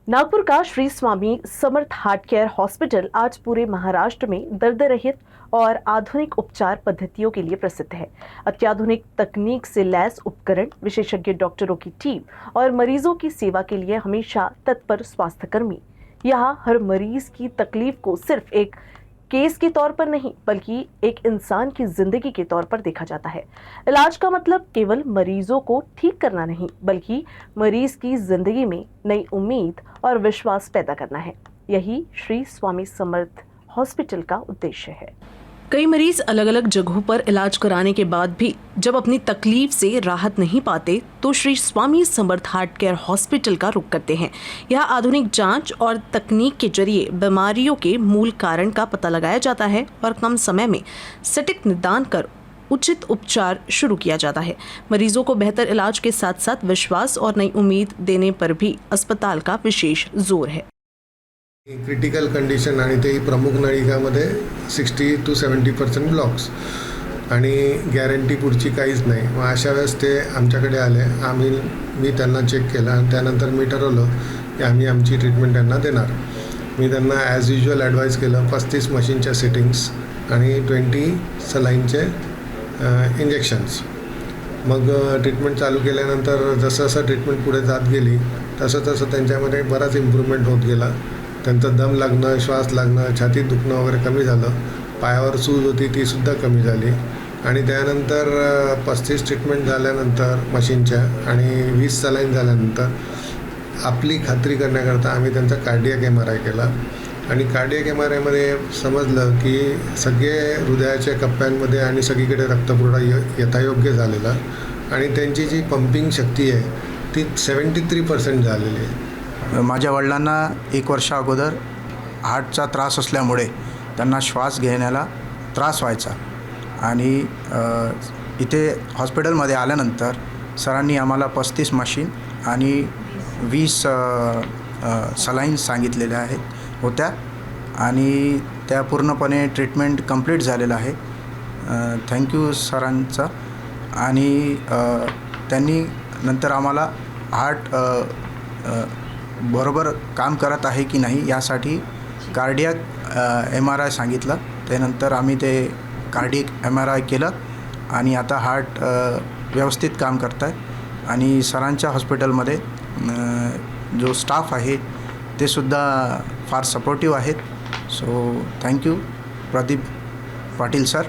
नागपुर का Shri Swami Samarth heart care hospital आज पूरे महाराष्ट्र में दर्द रहित और आधुनिक उपचार पद्धतियों के लिए प्रसिद्ध है। अत्याधुनिक तकनीक से लैस उपकरण, विशेषज्ञ डॉक्टरों की टीम और मरीजों की सेवा के लिए हमेशा तत्पर स्वास्थ्यकर्मी यहाँ हर मरीज की तकलीफ को सिर्फ एक केस के तौर पर नहीं बल्कि एक इंसान की जिंदगी के तौर पर देखा जाता है। इलाज का मतलब केवल मरीजों को ठीक करना नहीं बल्कि मरीज की जिंदगी में नई उम्मीद और विश्वास पैदा करना है। यही श्री स्वामी समर्थ हॉस्पिटल का उद्देश्य है। कई मरीज अलग अलग जगहों पर इलाज कराने के बाद भी जब अपनी तकलीफ से राहत नहीं पाते तो Shri Swami Samarth heart care hospital का रुख करते हैं। यहाँ आधुनिक जांच और तकनीक के जरिए बीमारियों के मूल कारण का पता लगाया जाता है और कम समय में सटीक निदान कर उचित उपचार शुरू किया जाता है। मरीजों को बेहतर इलाज के साथ साथ विश्वास और नई उम्मीद देने पर भी अस्पताल का विशेष जोर है। क्रिटिकल कंडिशन आणि तेही प्रमुख नळिकामध्ये 60 to 70% ब्लॉक्स आणि गॅरंटी पुढची काहीच नाही। मग अशा वेळेस ते आमच्याकडे आले, मी त्यांना चेक केला आणि त्यानंतर मी ठरवलं की आम्ही आमची ट्रीटमेंट त्यांना देणार। मी त्यांना ॲज युजल ॲडवाईस केलं 35 मशीनच्या सेटिंग्स आणि 20 सलाईनचे इंजेक्शन्स। मग ट्रीटमेंट चालू केल्यानंतर जसं जसं ट्रीटमेंट पुढे जात गेली तसं तसं त्यांच्यामध्ये बराच इम्प्रूव्हमेंट होत गेला। त्यांचं दम लागणं, श्वास लागणं, छातीत दुखणं वगैरे कमी झालं। पायावर सूज होती तीसुद्धा कमी झाली आणि त्यानंतर 35 ट्रीटमेंट झाल्यानंतर मशीनच्या आणि 20 सलाईन झाल्यानंतर आपली खात्री करण्याकरता आम्ही त्यांचा कार्डियक MRI केला आणि कार्डियक MRIमध्ये समजलं की सगळे हृदयाच्या कप्प्यांमध्ये आणि सगळीकडे रक्तपुरवठा यथायोग्य झालेला आणि त्यांची जी पंपिंग शक्ती आहे ती 73% झालेली आहे। माझ्या वडिलांना 1 वर्षा अगोदर हार्टचा त्रास असल्यामुळे त्यांना श्वास घेण्याला त्रास व्हायचा आणि इथे हॉस्पिटलमध्ये आल्यानंतर सरांनी आम्हाला 35 मशीन आणि 20 सलाईन सांगितलेल्या होत्या आणि त्या पूर्णपणे ट्रीटमेंट कंप्लीट झालेलं आहे। थँक्यू सरांचा। आणि त्यांनी नंतर आम्हाला हार्ट बरोबर काम करत आहे की नाही यासाठी कार्डियक MRI सांगितलं। त्यानंतर आम्ही ते कार्डियक MRI केलं आणि आता हार्ट व्यवस्थित काम करत आहे आणि सरांच्या हॉस्पिटलमध्ये जो स्टाफ आहे ते सुद्धा फार सपोर्टिव्ह आहेत। So thank you Pradeep Patil sir.